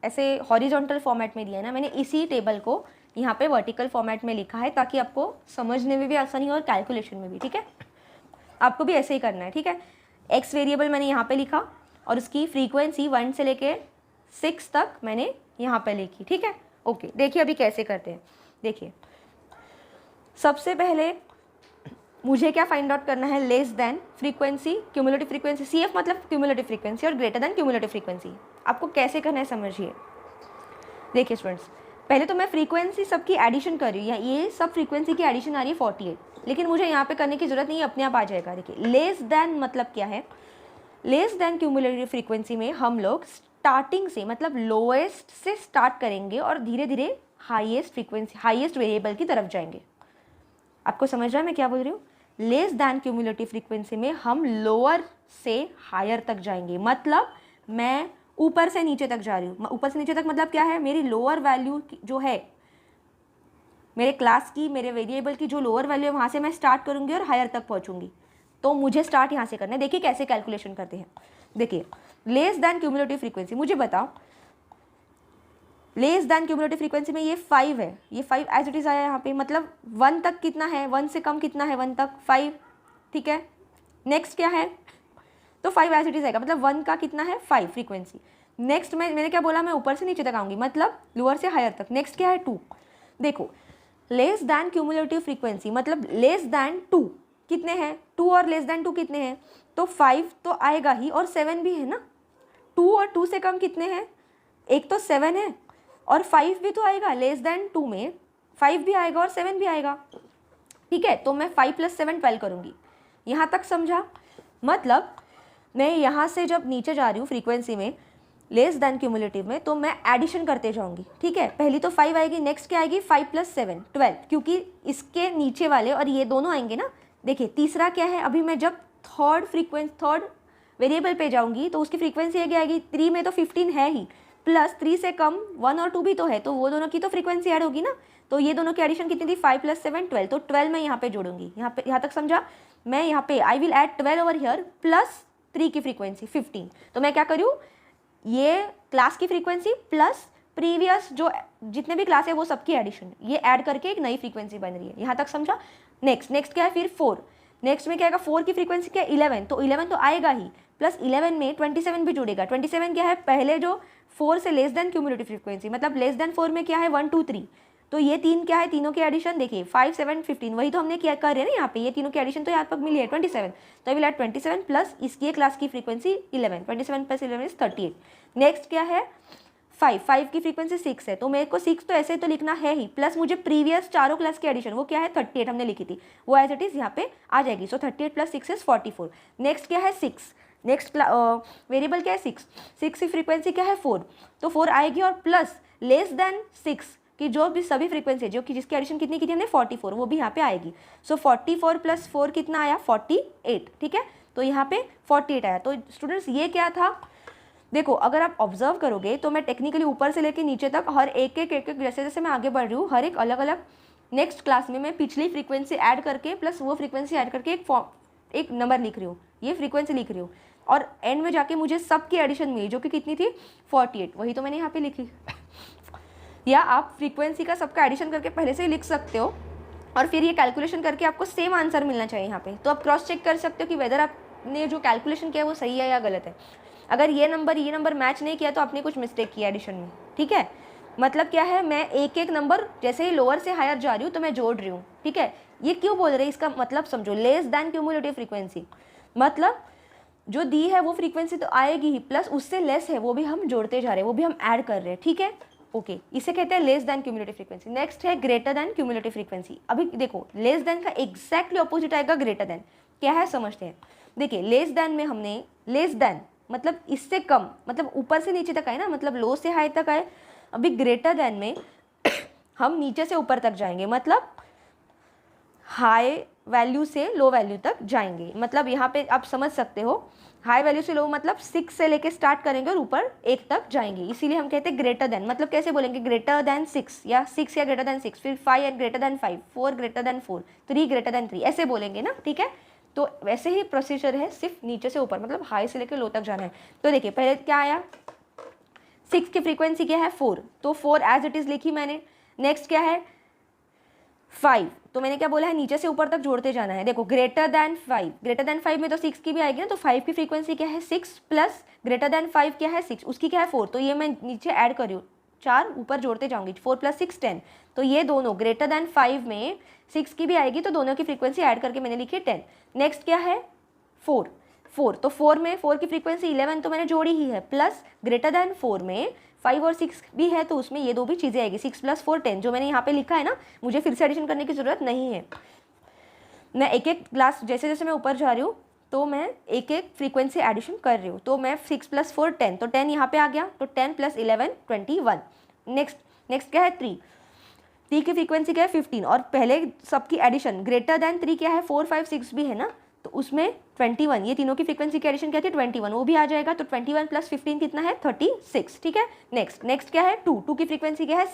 ऐसे हॉरिजॉन्टल फॉर्मेट में दिया है ना, मैंने इसी टेबल को यहाँ पे वर्टिकल फॉर्मेट में लिखा है ताकि आपको समझने में भी आसानी हो और कैलकुलेशन में भी, ठीक है। आपको भी ऐसे ही करना है, ठीक है। एक्स वेरिएबल मैंने यहाँ पे लिखा और उसकी फ्रीक्वेंसी 1 से लेके 6 तक मैंने यहाँ पे लिखी, ठीक है। ओके, देखिए अभी कैसे करते हैं। देखिए सबसे पहले मुझे क्या फाइंड आउट करना है, less than frequency cumulative frequency, CF मतलब क्यूमुलेटिव फ्रीक्वेंसी, और ग्रेटर देन क्यूमुलेटिव फ्रीक्वेंसी। आपको कैसे करना है समझिए। देखिए स्टूडेंट्स, पहले तो मैं फ्रीक्वेंसी सबकी एडिशन कर रही हूँ, ये सब फ्रीक्वेंसी की एडिशन आ रही है 48, लेकिन मुझे यहाँ पे करने की जरूरत नहीं है, अपने आप आ जाएगा। देखिए लेस देन मतलब क्या है, लेस देन क्यूमुलेटिव फ्रीक्वेंसी में हम लोग स्टार्टिंग से मतलब लोएस्ट से स्टार्ट करेंगे और धीरे धीरे हाईएस्ट फ्रीक्वेंसी, हाईएस्ट वेरिएबल की तरफ जाएंगे। आपको समझ रहा है मैं क्या बोल रही हूँ। लेस दैन क्यूमुलेटिव फ्रीक्वेंसी में हम लोअर से हायर तक जाएंगे, मतलब मैं ऊपर से नीचे तक जा रही हूँ। ऊपर से नीचे तक मतलब क्या है, मेरी लोअर वैल्यू जो है मेरे क्लास की, मेरे वेरिएबल की जो लोअर वैल्यू है वहाँ से मैं स्टार्ट करूँगी और हायर तक पहुँचूँगी। तो मुझे स्टार्ट यहाँ से करना है। देखिए कैसे कैलकुलेशन करते हैं। देखिए लेस दैन क्यूमुलेटिव फ्रीक्वेंसी, मुझे बताओ लेस दैन क्यूमुलेटिव फ्रीक्वेंसी में ये 5 है, ये 5 एज इट इज़ आया यहाँ पे, मतलब 1 तक कितना है, 1 से कम कितना है, 1 तक 5, ठीक है। नेक्स्ट क्या है, तो 5 एज इट इज़ आएगा, मतलब 1 का कितना है 5 फ्रीक्वेंसी। नेक्स्ट मैंने क्या बोला, मैं ऊपर से नीचे तक आऊँगी, मतलब लोअर से हायर तक। नेक्स्ट क्या है 2, देखो लेस दैन क्यूमुलेटिव फ्रीक्वेंसी मतलब लेस दैन 2 कितने हैं, 2 और लेस दैन 2 कितने हैं, तो 5 तो आएगा ही और 7 भी है ना। 2 और 2 से कम कितने हैं, एक तो 7 है और 5 भी तो आएगा, लेस दैन 2 में 5 भी आएगा और 7 भी आएगा, ठीक है। तो मैं 5 + 7 12 करूँगी, यहाँ तक समझा। मतलब मैं यहाँ से जब नीचे जा रही हूँ फ्रीक्वेंसी में लेस दैन क्यूमुलेटिव में, तो मैं एडिशन करते जाऊँगी, ठीक है। पहली तो 5 आएगी, नेक्स्ट क्या आएगी 5 + 7 12, क्योंकि इसके नीचे वाले और ये दोनों आएंगे ना। देखिए तीसरा क्या है, अभी मैं जब थर्ड वेरिएबल पे जाऊँगी तो उसकी फ्रीक्वेंसी आगे आएगी 3 में, तो 15 है ही, प्लस 3 से कम 1 और 2 भी तो है, तो वो दोनों की तो फ्रीक्वेंसी ऐड होगी ना। तो ये दोनों की एडिशन कितनी थी, 5 + 7 12, तो 12 मैं यहाँ पे जोड़ूंगी, यहाँ तक समझा। मैं यहाँ पे I will add 12 over here plus 3 की फ्रीक्वेंसी 15। तो मैं क्या करूँ, ये क्लास की फ्रीक्वेंसी प्लस प्रीवियस जो जितने भी क्लास है वो सबकी एडिशन, ये ऐड करके एक नई फ्रीक्वेंसी बन रही है, यहाँ तक समझा। नेक्स्ट क्या है फिर 4, नेक्स्ट में क्या आएगा, 4 की फ्रीक्वेंसी क्या है 11, तो 11 तो आएगा ही, प्लस 11 में 27 भी जुड़ेगा। 27 क्या है, पहले जो 4 से लेस दैन क्यूमुलेटिव फ्रीक्वेंसी, मतलब लेस दैन 4 में क्या है 1 2 3, तो ये 3 क्या है, तीनों की एडिशन देखिए 5 7 15, वही तो हमने क्या कर रहे हैं ना यहाँ पे, ये तीनों की एडिशन तो यहाँ पर मिली है 27, तो आई विल ऐड 27 प्लस इसकी क्लास की फ्रीक्वेंसी 11, 27 + 11 इज 38। नेक्स्ट क्या है 5 की फ्रीक्वेंसी 6 है, तो मेरे को 6 तो ऐसे तो लिखना है ही, प्लस मुझे प्रीवियस चारों क्लास की एडिशन वो क्या है 38 हमने लिखी थी, वो एज इट इज़ यहाँ पे आ जाएगी। सो 38 + 6 इज 44। नेक्स्ट क्या है 6, नेक्स्ट वेरिएबल क्या है 6 की फ्रीक्वेंसी क्या है 4, तो 4 आएगी और प्लस लेस दैन 6 की जो भी सभी फ्रीक्वेंसी जो कि जिसकी एडिशन कितनी की थी हमने 44, वो भी यहाँ पे आएगी। सो 44 + 4 कितना आया 48, ठीक है। तो यहाँ पे 48 आया। तो स्टूडेंट्स ये क्या था, देखो अगर आप ऑब्जर्व करोगे तो मैं टेक्निकली ऊपर से लेके नीचे तक हर एक जैसे जैसे मैं आगे बढ़ रही हूँ, हर एक अलग अलग नेक्स्ट क्लास में मैं पिछली फ्रीक्वेंसी ऐड करके प्लस वो फ्रीक्वेंसी ऐड करके एक नंबर लिख रही हूँ, ये फ्रीक्वेंसी लिख रही हूँ, और एंड में जाके मुझे सबकी एडिशन मिली जो कि कितनी थी 48, वही तो मैंने यहाँ पे लिखी। या आप फ्रीक्वेंसी का सबका एडिशन करके पहले से ही लिख सकते हो और फिर ये कैलकुलेशन करके आपको सेम आंसर मिलना चाहिए यहाँ पे, तो आप क्रॉस चेक कर सकते हो कि वेदर आपने जो कैलकुलेशन किया है वो सही है या गलत है। अगर ये नंबर मैच नहीं किया तो आपने कुछ मिस्टेक किया एडिशन में, ठीक है। मतलब क्या है, मैं एक एक नंबर जैसे ही लोअर से हायर जा रही हूँ तो मैं जोड़ रही हूँ, ठीक है। ये क्यों बोल रहे हैं, इसका मतलब समझो, लेस दैन क्यूमुलेटिव फ्रीक्वेंसी मतलब जो दी है वो फ्रीक्वेंसी तो आएगी ही, प्लस उससे लेस है वो भी हम जोड़ते जा रहे हैं, वो भी हम ऐड कर रहे हैं, ठीक है। ओके, इसे कहते हैं less than cumulative frequency. Next है ग्रेटर दैन क्यूमुलेटिव फ्रीक्वेंसी। अभी देखो लेस दैन का एग्जैक्टली ऑपोजिट आएगा ग्रेटर दैन, क्या है समझते हैं। देखिए लेस दैन में हमने लेस दैन मतलब इससे कम, मतलब ऊपर से नीचे तक आए ना, मतलब लो से हाई तक आए। अभी ग्रेटर दैन में हम नीचे से ऊपर तक जाएंगे, मतलब हाई वैल्यू से लो वैल्यू तक जाएंगे। मतलब यहाँ पे आप समझ सकते हो, हाई वैल्यू से लो मतलब 6 से लेके स्टार्ट करेंगे और ऊपर 1 तक जाएंगे, इसीलिए हम कहते हैं ग्रेटर दैन। मतलब कैसे बोलेंगे, ग्रेटर दैन 6 या 6 या ग्रेटर दैन 6, फिर 5 या greater than 5, 4 greater than 4, 3 greater than 3, ऐसे बोलेंगे ना, ठीक है। तो वैसे ही प्रोसीजर है, सिर्फ नीचे से ऊपर, मतलब हाई से लेके लो तक जाना है। तो देखिए पहले क्या आया, 6 की फ्रीक्वेंसी क्या है 4, तो 4 एज इट इज़ लिखी मैंने। नेक्स्ट क्या है 5, तो मैंने क्या बोला है नीचे से ऊपर तक जोड़ते जाना है। देखो ग्रेटर दैन 5, ग्रेटर दैन 5 में तो 6 की भी आएगी ना, तो 5 की फ्रीक्वेंसी क्या है 6 प्लस ग्रेटर दैन 5 क्या है 6, उसकी क्या है 4, तो ये मैं नीचे ऐड कर रही हूँ, 4 ऊपर जोड़ते जाऊंगी, 4 + 6 10, तो ये दोनों ग्रेटर दैन 5 में 6 की भी आएगी, तो दोनों की फ्रीक्वेंसी ऐड करके मैंने लिखी 10। नेक्स्ट क्या है 4, तो 4 में 4 की फ्रीक्वेंसी 11 तो मैंने जोड़ी ही है, प्लस ग्रेटर दैन 4 में 5 और 6 भी है, तो उसमें ये दो भी चीज़ें आएगी, 6 + 4 10, जो मैंने यहाँ पे लिखा है ना, मुझे फिर से एडिशन करने की ज़रूरत नहीं है। मैं एक एक क्लास जैसे जैसे मैं ऊपर जा रही हूँ तो मैं एक एक फ्रीक्वेंसी एडिशन कर रही हूँ। तो मैं 6 + 4 10, तो 10 यहाँ पे आ गया, तो 10 + 11 21। नेक्स्ट क्या है 3 की फ्रीक्वेंसी क्या है 15, और पहले सबकी एडिशन ग्रेटर दैन 3 क्या है 4 5 6 भी है ना, तो उसमें 21, ये तीनों की फ्रीक्वेंसी की एडिशन क्या थी 21, वो भी आ जाएगा। तो 21 + 15 कितना है 36, ठीक है। नेक्स्ट क्या है 2 की फ्रीक्वेंसी क्या है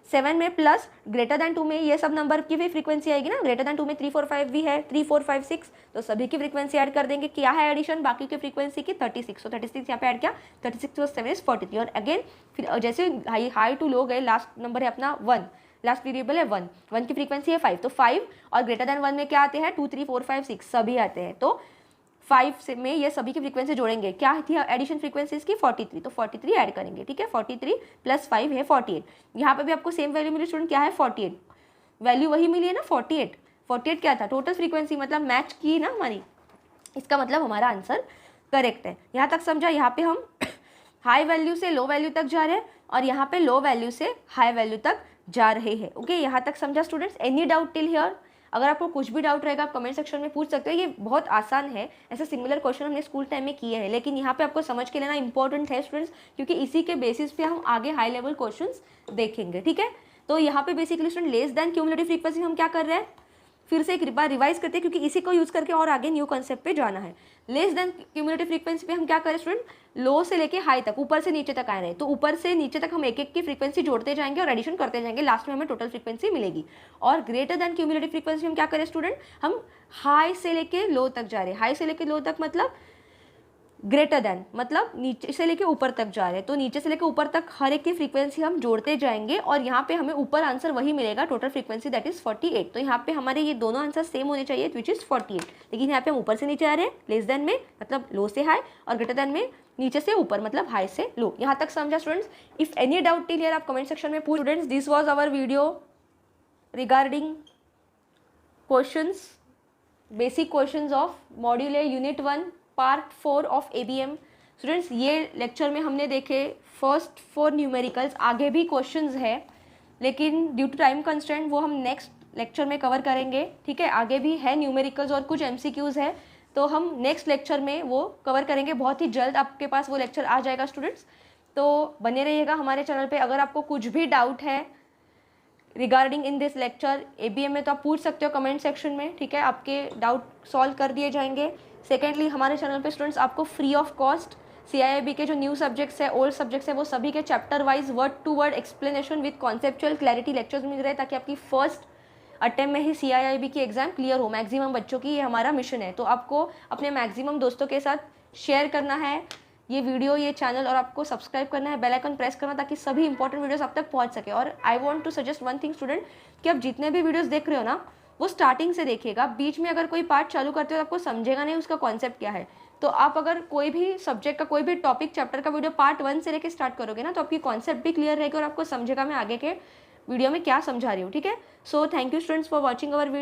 7 में प्लस ग्रेटर देन 2 में ये सब नंबर की भी फ्रीक्वेंसी आएगी ना, ग्रेटर देन 2 में 3 4 5 भी है, 3 4 5 6, तो सभी की फ्रीक्वेंसी ऐड कर देंगे। क्या है एडिशन बाकी की फ्रीक्वेंसी की 36, तो 36 यहाँ पे ऐड किया, 36 + 7 = 43। और अगेन फिर जैसे हाई टू लो गए, लास्ट नंबर है अपना 1, लास्ट वेरिएबल है 1 की फ्रीक्वेंसी है 5, तो 5 और ग्रेटर देन 1 में क्या आते हैं 2 3 4 5 6 सभी आते हैं। तो 5 से में ये सभी की फ्रीक्वेंसी जोड़ेंगे, क्या थी एडिशन फ्रीक्वेंसी इसकी 43, तो 43 ऐड करेंगे, ठीक है। 43 + 5 है 48। यहाँ पे भी आपको सेम वैल्यू मिली स्टूडेंट, क्या है 48, वैल्यू वही मिली है ना 48 क्या था टोटल फ्रीक्वेंसी, मतलब मैच की ना हमारी, इसका मतलब हमारा आंसर करेक्ट है। यहाँ तक समझा। यहाँ पे हम हाई वैल्यू से लो वैल्यू तक जा रहे हैं और यहाँ पे लो वैल्यू से हाई वैल्यू तक जा रहे हैं। ओके, यहाँ तक समझा students. Any doubt till here? अगर आपको कुछ भी डाउट रहेगा आप कमेंट सेक्शन में पूछ सकते हो। ये बहुत आसान है, ऐसे सिमिलर क्वेश्चन हमने स्कूल टाइम में किए हैं, लेकिन यहाँ पे आपको समझ के लेना इंपॉर्टेंट है स्टूडेंट्स, क्योंकि इसी के बेसिस पे हम आगे हाई लेवल क्वेश्चंस देखेंगे, ठीक है। तो यहाँ पे basically student less than cumulative frequency हम क्या कर रहे हैं, फिर से एक बार रिवाइज करते हैं, क्योंकि इसी को यूज करके और आगे न्यू कॉन्सेप्ट पे जाना है। लेस देन क्यूमुलेटिव फ्रीक्वेंसी पे हम क्या करें स्टूडेंट, लो से लेके हाई तक, ऊपर से नीचे तक आए रहे, तो ऊपर से नीचे तक हम एक एक की फ्रीक्वेंसी जोड़ते जाएंगे और एडिशन करते जाएंगे, लास्ट में हमें टोटल फ्रीक्वेंसी मिलेगी। और ग्रेटर देन क्यूमुलेटिव फ्रीक्वेंसी हम क्या करें स्टूडेंट, हम हाई से लेके लो तक जा रहे हैं। हाई से लेके लो तक मतलब ग्रेटर देन, मतलब नीचे से लेके ऊपर तक जा रहे हैं, तो नीचे से लेके ऊपर तक हर एक की फ्रीक्वेंसी हम जोड़ते जाएंगे और यहाँ पे हमें ऊपर आंसर वही मिलेगा, टोटल फ्रीक्वेंसी दैट इज 48। तो यहाँ पे हमारे ये दोनों आंसर सेम होने चाहिए, विच इज 48, लेकिन यहाँ पे हम ऊपर से नीचे आ रहे हैं, लेस देन में मतलब लो से हाई, और ग्रेटर देन में नीचे से ऊपर मतलब हाई से लो। यहाँ तक समझा students? If any doubt till here आप कमेंट सेक्शन में पूछ। Students, this was our video regarding questions, basic questions of module A unit 1 part 4 of ABM। Students, ये लेक्चर में हमने देखे फर्स्ट 4 न्यूमेरिकल्स, आगे भी क्वेश्चंस है लेकिन ड्यू टू टाइम कंस्ट्रेंट वो हम नेक्स्ट लेक्चर में कवर करेंगे, ठीक है। आगे भी है न्यूमेरिकल्स और कुछ MCQs है, तो हम नेक्स्ट लेक्चर में वो कवर करेंगे, बहुत ही जल्द आपके पास वो लेक्चर आ जाएगा स्टूडेंट्स। तो बने रहिएगा हमारे चैनल पे। अगर आपको कुछ भी डाउट है regarding in this lecture ABM में तो आप पूछ सकते हो कमेंट सेक्शन में, ठीक है, आपके डाउट सॉल्व कर दिए जाएंगे। सेकेंडली, हमारे चैनल पे स्टूडेंट्स आपको फ्री ऑफ कॉस्ट CIIB के जो न्यू सब्जेक्ट्स है, ओल्ड सब्जेक्ट्स है, वो सभी के chapter wise word to word explanation with conceptual clarity lectures मिल रहे हैं, ताकि आपकी फर्स्ट अटेम्प्ट में ही CIIB की एग्जाम क्लियर हो मैक्सिमम बच्चों की। ये हमारा मिशन है, तो आपको अपने मैक्सिमम दोस्तों के साथ शेयर करना है ये वीडियो, ये चैनल, और आपको सब्सक्राइब करना है, बेल आइकन प्रेस करना, ताकि सभी इंपॉर्टेंट वीडियोस आप तक पहुंच सके। और I want to suggest one thing student, कि आप जितने भी वीडियोस देख रहे हो ना, वो स्टार्टिंग से देखिएगा। बीच में अगर कोई पार्ट चालू करते हो तो आपको समझेगा नहीं उसका कॉन्सेप्ट क्या है। तो आप अगर कोई भी सब्जेक्ट का कोई भी टॉपिक चैप्टर का वीडियो पार्ट 1 से लेके स्टार्ट करोगे ना, तो आपकी कॉन्सेप्ट भी क्लियर रहेगा और आपको समझेगा मैं आगे के वीडियो में क्या समझा रही हूँ, ठीक है। So thank you students for watching our video.